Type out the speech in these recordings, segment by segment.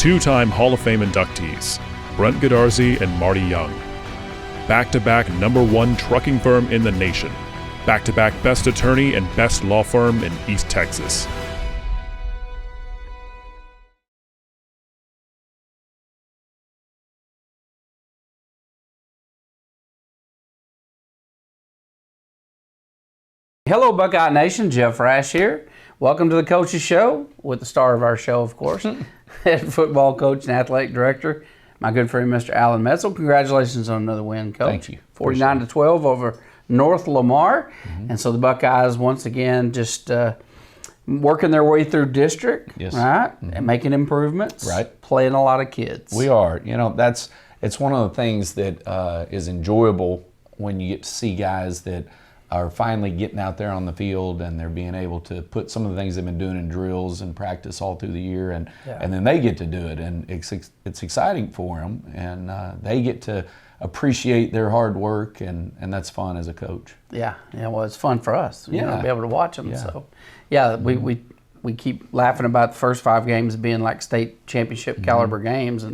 Two-time Hall of Fame inductees, Brent Godarzi and Marty Young. Back-to-back #1 trucking firm in the nation. Back-to-back best attorney and best law firm in East Texas. Hello, Buckeye Nation. Jeff Rash here. Welcome to the Coach's Show with the star of our show, of course, head football coach and athletic director, my good friend, Mr. Alan Metzel. Congratulations on another win, Coach. Thank you. 49-12 over North Lamar. And so the Buckeyes, once again, just working their way through district, Yes. right? And making improvements. Right. Playing a lot of kids. We are. You know, it's one of the things that is enjoyable when you get to see guys that are finally getting out there on the field and they're being able to put some of the things they've been doing in drills and practice all through the year, and then they get to do it, and it's exciting for them, and they get to appreciate their hard work, and that's fun as a coach. Yeah, well, it's fun for us, you know, to be able to watch them. Yeah. So, we keep laughing about the first 5 games being like state championship caliber games,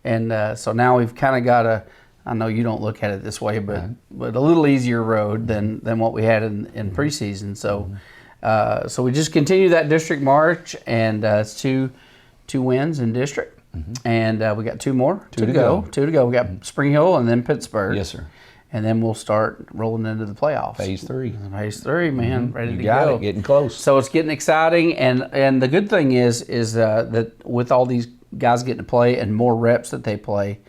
and so now we've kind of got a, I know you don't look at it this way, but a little easier road than what we had in preseason. So, so we just continue that district march, and it's two wins in district, and we got 2 more to go. 2 to go. We got Spring Hill and then Pittsburgh. Yes, sir. And then we'll start rolling into the playoffs. Phase 3. Phase 3, man, ready to go. You got it, getting close. So it's getting exciting, and the good thing is that with all these guys getting to play and more reps that they play,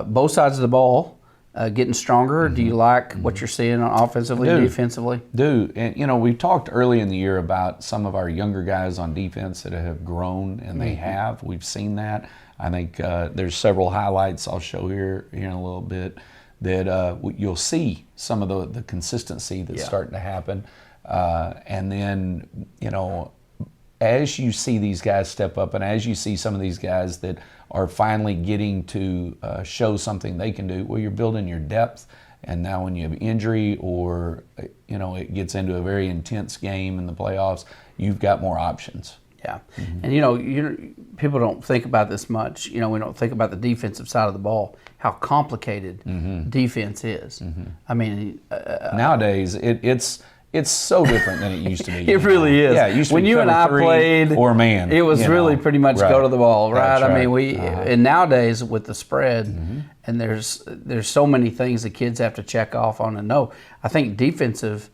both sides of the ball getting stronger. Do you like what you're seeing offensively, defensively? And you know, we talked early in the year about some of our younger guys on defense that have grown, and they have. We've seen that. I think there's several highlights I'll show here in a little bit that you'll see some of the consistency that's starting to happen. And then, you know, as you see these guys step up, and as you see some of these guys that are finally getting to show something they can do, well, you're building your depth. And now when you have injury, or you know, it gets into a very intense game in the playoffs, you've got more options. Yeah, and you know, people don't think about this much. You know, we don't think about the defensive side of the ball, how complicated defense is. I mean, nowadays it's so different than it used to be. It really is. Yeah, it used to when be you and I three played, or man, it was really pretty much go to the ball, right? That's I mean, right. and nowadays with the spread, and there's so many things the kids have to check off on and know. I think the defensive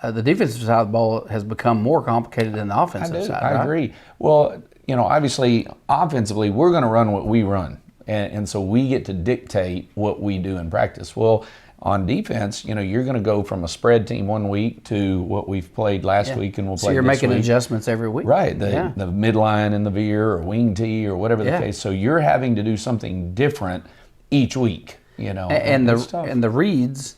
side of the ball has become more complicated than the offensive side. I agree. Well, you know, obviously, offensively, we're going to run what we run, and so we get to dictate what we do in practice. Well, on defense, you know, you're going to go from a spread team one week to what we've played last week, and we'll play this week. So you're making adjustments every week. Right, the midline and the veer or wing tee or whatever the case. So you're having to do something different each week, you know. And the reads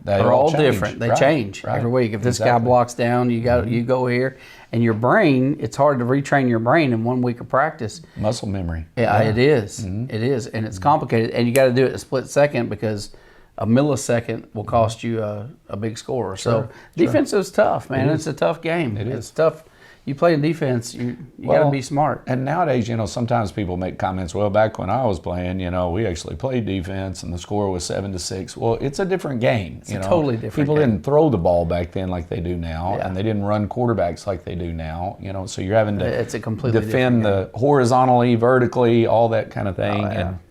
are all different. They change every week. If this guy blocks down, you go here. And your brain, it's hard to retrain your brain in 1 week of practice. Muscle memory. Yeah, it is. It is, and it's complicated. And you got to do it in a split second, because a millisecond will cost you a big score. So defense is tough, man. It's a tough game. It's tough. You play in defense, you got to be smart. And nowadays, you know, sometimes people make comments, well, back when I was playing, you know, we actually played defense and the score was 7-6. Well, it's a different game. It's a totally different People game. didn't throw the ball back then like they do now, and they didn't run quarterbacks like they do now, you know, so you're having to it's a completely defend the horizontally, vertically, all that kind of thing.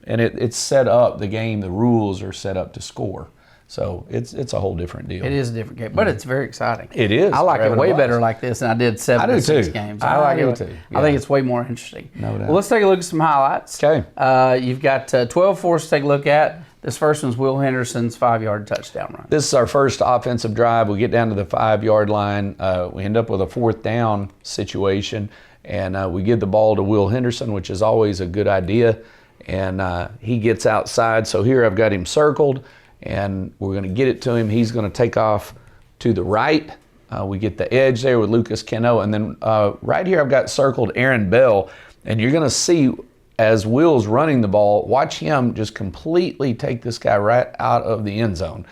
And it's set up, the game, the rules are set up to score. So it's a whole different deal. It is a different game, but it's very exciting. It is. I like it way better like this than I did 7-6 games. I like it too. I think it's way more interesting. No doubt. Well, let's take a look at some highlights. Okay. You've got 12 for us to take a look at. This first one's Will Henderson's 5-yard touchdown run. This is our first offensive drive. We get down to the 5-yard line. We end up with a 4th down situation, and we give the ball to Will Henderson, which is always a good idea. And he gets outside. So here I've got him circled, and we're going to get it to him. He's going to take off to the right. We get the edge there with Lucas Keno. And then right here I've got circled Aaron Bell. And you're going to see, as Will's running the ball, watch him just completely take this guy right out of the end zone.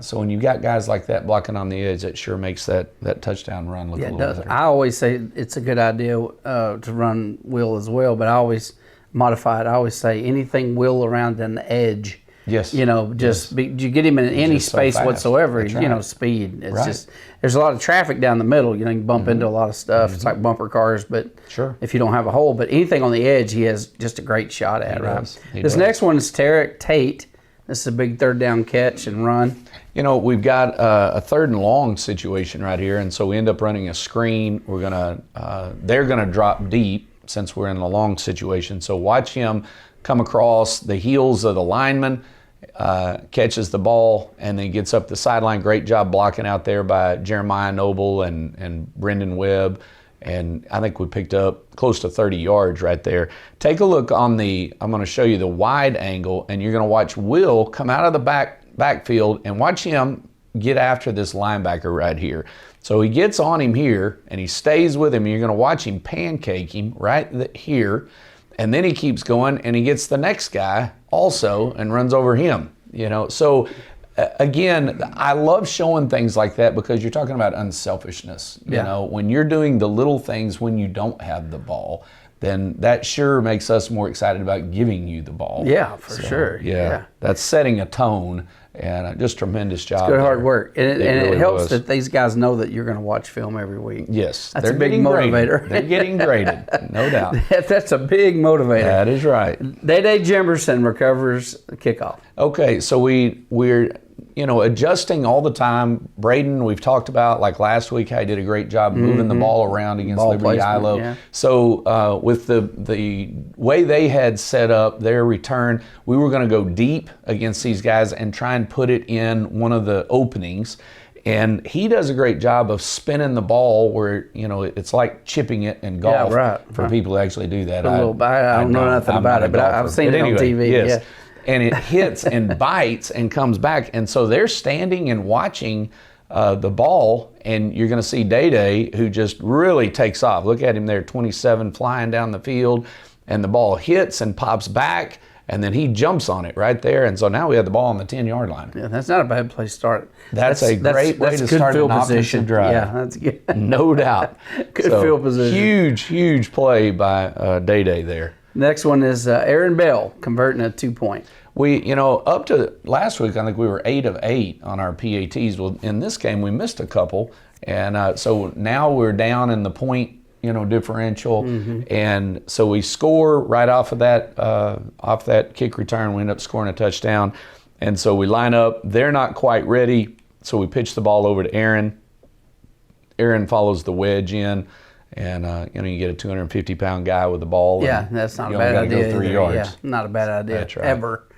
So when you've got guys like that blocking on the edge, it sure makes that touchdown run look a little better. I always say it's a good idea to run Will as well, but I always modify it. I always say anything Will around an edge. Yes. You get him in any space whatsoever. That's Speed. It's just there's a lot of traffic down the middle. You can bump into a lot of stuff. It's like bumper cars, but if you don't have a hole, but anything on the edge, he has just a great shot at. This next one is Tarek Tate. This is a big third down catch and run. We've got a third and long situation right here, and so we end up running a screen. They're gonna drop deep since we're in a long situation. So watch him come across the heels of the lineman, catches the ball, and then gets up the sideline. Great job blocking out there by Jeremiah Noble and Brendan Webb. And I think we picked up close to 30 yards right there. Take a look I'm going to show you the wide angle, and you're going to watch Will come out of the backfield and watch him get after this linebacker right here. So he gets on him here, and he stays with him. You're going to watch him pancake him right here. And then he keeps going, and he gets the next guy also and runs over him. So again, I love showing things like that because you're talking about unselfishness. When you're doing the little things when you don't have the ball, then that sure makes us more excited about giving you the ball. Yeah, for sure. Yeah, that's setting a tone. And just tremendous job. It's good hard work. And it really helps was. that these guys know that you're going to watch film every week. Yes. That's a big motivator. They're getting graded, no doubt. That's a big motivator. That is right. Day Jimerson recovers the kickoff. Okay, so we're adjusting all the time. Braden, we've talked about, like last week, how he did a great job moving the ball around against Liberty Ilo. Yeah. So with the way they had set up their return, we were going to go deep against these guys and try and put it in one of the openings. And he does a great job of spinning the ball where, it's like chipping it in golf for people who actually do that. I don't know nothing about it, but I've seen it on TV. Yes. Yeah. And it hits and bites and comes back. And so they're standing and watching the ball, and you're going to see Day, who just really takes off. Look at him there, 27, flying down the field, and the ball hits and pops back, and then he jumps on it right there. And so now we have the ball on the 10-yard line. Yeah, that's not a bad place to start. That's a great way to start an offensive drive. Yeah, that's good. No doubt. Good field position. Huge play by Day there. Next one is Aaron Bell converting a 2-point. We, up to last week, I think we were 8 of 8 on our PATs. Well, in this game, we missed a couple. And so now we're down in the point, differential. And so we score right off of that kick return. We end up scoring a touchdown. And so we line up. They're not quite ready. So we pitch the ball over to Aaron. Aaron follows the wedge in. And, you get a 250-pound guy with the ball. Yeah, that's not a bad idea. Go 3 yards. Yeah, not a bad idea. That's right. Ever.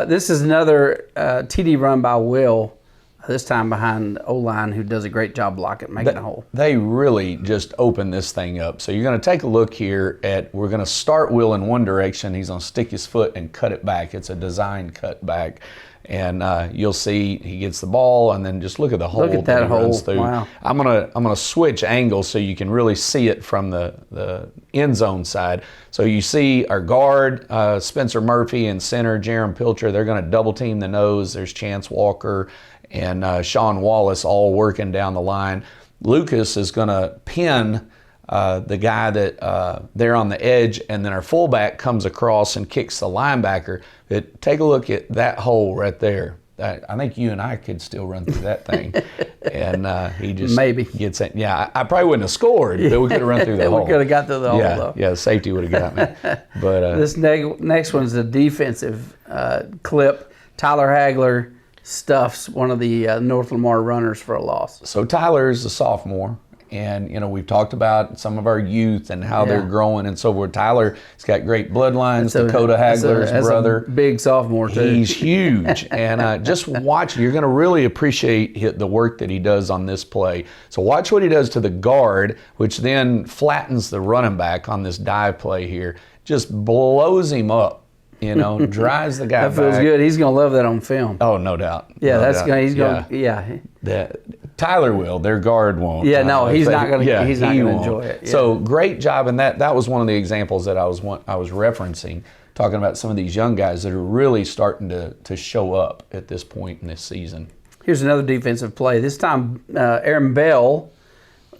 This is another TD run by Will, this time behind O-line, who does a great job blocking, making a hole. They really just open this thing up. So you're going to take a look here we're going to start Will in one direction. He's going to stick his foot and cut it back. It's a design cut back. And you'll see he gets the ball, and then just look at the hole. Look at that hole. Runs through. Wow. I'm gonna switch angles so you can really see it from the end zone side. So you see our guard, Spencer Murphy, and center Jaron Pilcher. They're going to double team the nose. There's Chance Walker and Sean Wallace all working down the line. Lucas is going to pin the guy that they're on the edge, and then our fullback comes across and kicks the linebacker. But take a look at that hole right there. I think you and I could still run through that thing. And he just maybe gets it. Yeah, I probably wouldn't have scored, but we could have run through the hole. We could have got through the hole, though. Yeah, safety would have got me. But this next one's a defensive clip. Tyler Hagler stuffs one of the North Lamar runners for a loss. So Tyler's a sophomore. And, we've talked about some of our youth and how they're growing and so forth. Tyler's got great bloodlines. Dakota Hagler's brother. A big sophomore, too. He's huge. And just watch. You're going to really appreciate the work that he does on this play. So watch what he does to the guard, which then flattens the running back on this dive play here. Just blows him up. Drives the guy back. That feels good. He's going to love that on film. Oh, no doubt. Yeah, he's going to. Tyler will. Their guard won't. Yeah, no, he's not going to. He's not going to enjoy it. Yeah. So great job, and that was one of the examples that I was referencing, talking about some of these young guys that are really starting to show up at this point in this season. Here's another defensive play. This time, Aaron Bell,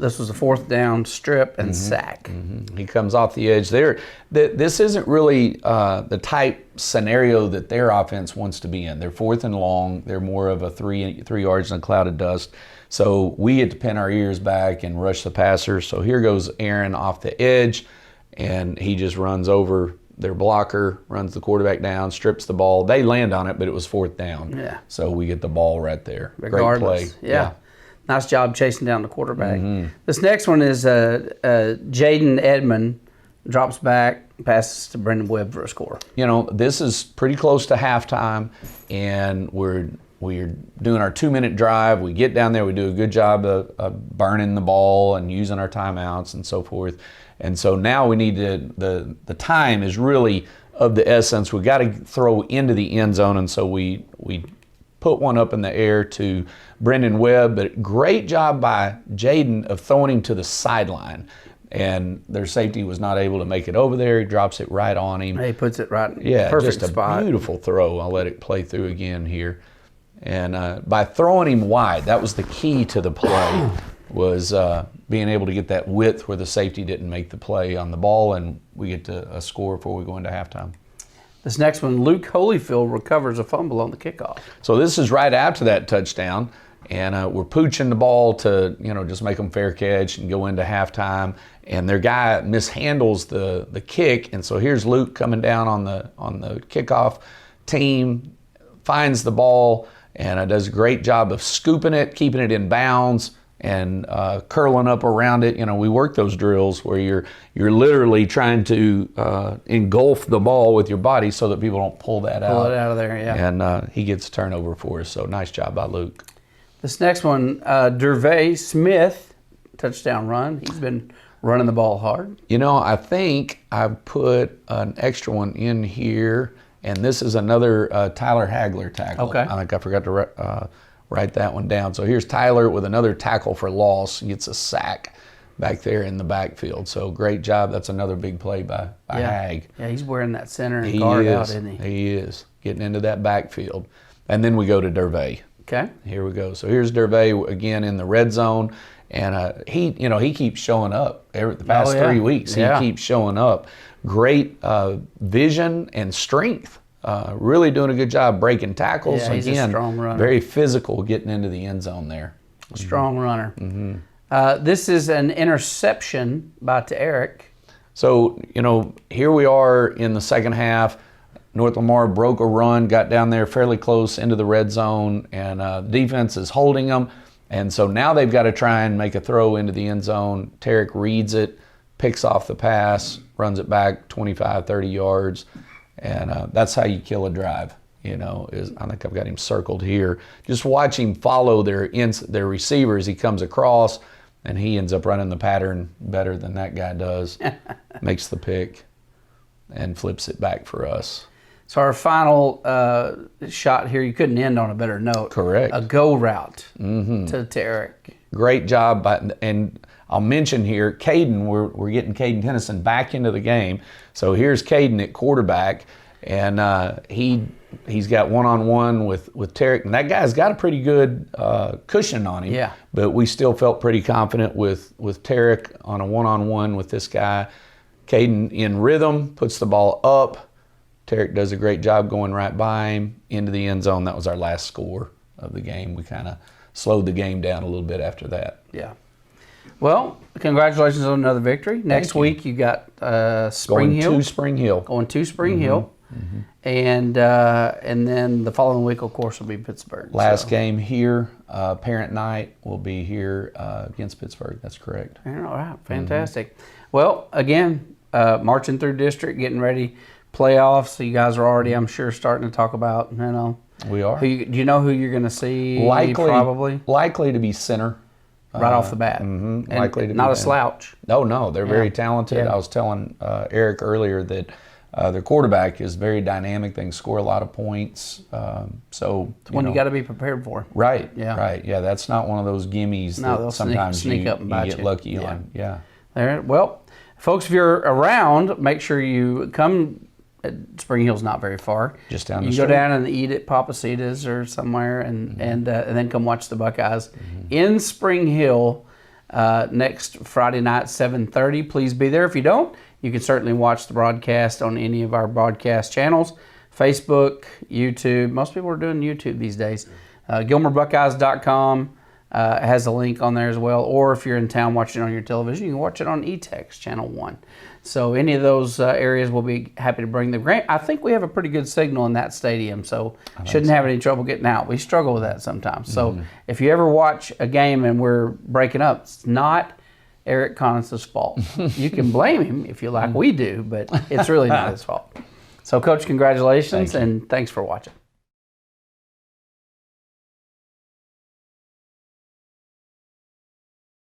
this was a 4th down strip and sack. He comes off the edge there. This isn't really the type scenario that their offense wants to be in. They're 4th and long. They're more of a 3 yards in a cloud of dust. So we get to pin our ears back and rush the passer. So here goes Aaron off the edge, and he just runs over their blocker, runs the quarterback down, strips the ball. They land on it, but it was 4th down. Yeah. So we get the ball right there. Regardless. Great play. Yeah. Nice job chasing down the quarterback. This next one is Jaden Edmond drops back, passes to Brendan Webb for a score. You know, this is pretty close to halftime, and we're doing our 2-minute drive. We get down there, we do a good job of burning the ball and using our timeouts and so forth. And so now we need to, the time is really of the essence. We got to throw into the end zone, and so we put one up in the air to Brendan Webb, but great job by Jaden of throwing him to the sideline. And their safety was not able to make it over there. He drops it right on him. He puts it right in just perfect a spot. Beautiful throw. I'll let it play through again here. And by throwing him wide, that was the key to the play, was being able to get that width where the safety didn't make the play on the ball, and we get to a score before we go into halftime. This next one, Luke Holyfield recovers a fumble on the kickoff. So this is right after that touchdown, and we're pooching the ball to, just make them fair catch and go into halftime. And their guy mishandles the kick, and so here's Luke coming down on the kickoff team, finds the ball, and does a great job of scooping it, keeping it in bounds, and curling up around it. We work those drills where you're literally trying to engulf the ball with your body so that people don't pull that out. Pull it out of there, yeah. And he gets a turnover for us, so nice job by Luke. This next one, Dervay Smith, touchdown run. He's been running the ball hard. I think I put an extra one in here, and this is another Tyler Hagler tackle. Okay. I think I forgot to write that one down. So here's Tyler with another tackle for loss. He gets a sack back there in the backfield. So great job. That's another big play by Hag. Yeah, he's wearing that center and guard out, isn't he? He is. Getting into that backfield. And then we go to Dervay. Okay. Here we go. So here's Dervay again in the red zone. And he keeps showing up the past 3 weeks. He keeps showing up. Great vision and strength. Really doing a good job breaking tackles. Yeah, he's a strong runner. Very physical getting into the end zone there. Strong runner. This is an interception by Eric. So, here we are in the second half. North Lamar broke a run, got down there fairly close into the red zone, and the defense is holding them. And so now they've got to try and make a throw into the end zone. Tarek reads it, picks off the pass, runs it back 25, 30 yards. And that's how you kill a drive, I think I've got him circled here. Just watch him follow their receivers. He comes across, and he ends up running the pattern better than that guy does. Makes the pick and flips it back for us. So our final shot here, you couldn't end on a better note. Correct. A go route to Eric. Great job. And I'll mention here, Caden, we're getting Caden Tennyson back into the game. So here's Caden at quarterback, and he's got one-on-one with Tarek. And that guy's got a pretty good cushion on him. Yeah. But we still felt pretty confident with Tarek on a one-on-one with this guy. Caden in rhythm, puts the ball up. Tarek does a great job going right by him into the end zone. That was our last score of the game. We kind of slowed the game down a little bit after that. Yeah. Well, congratulations on another victory. Next week you got Spring Hill. Going to Spring Hill. Going to Spring Hill. And then the following week, of course, will be Pittsburgh. Last game here, parent night, will be here against Pittsburgh. That's correct. All right. Fantastic. Well, again, marching through district, getting ready, playoffs. So you guys are already, I'm sure, starting to talk about, We are. do you know who you're going to see? Likely to be center. Right off the bat. Mm-hmm. And Likely to not be a slouch. No, they're very talented. Yeah. I was telling Eric earlier that their quarterback is very dynamic. They can score a lot of points. So It's one you got to be prepared for. Right. Yeah. Right. Yeah. That's not one of those gimmies that sometimes sneak you, up and you bite get you. lucky Yeah. on. Yeah. There. Well, folks, if you're around, make sure you come Spring Hill's not very far. Just down you the can street. go down and eat at Papacita's or somewhere, and then come watch the Buckeyes in Spring Hill next Friday night, 7:30. Please be there. If you don't, you can certainly watch the broadcast on any of our broadcast channels, Facebook, YouTube. Most people are doing YouTube these days. GilmerBuckeyes.com has a link on there as well. Or if you're in town watching on your television, you can watch it on E-Text, Channel 1. So any of those areas, we'll be happy to bring them. I think we have a pretty good signal in that stadium, so shouldn't have any trouble getting out. We struggle with that sometimes. So if you ever watch a game and we're breaking up, it's not Eric Connis's fault. You can blame him if you like we do, but it's really not his fault. So, Coach, congratulations, and thanks for watching.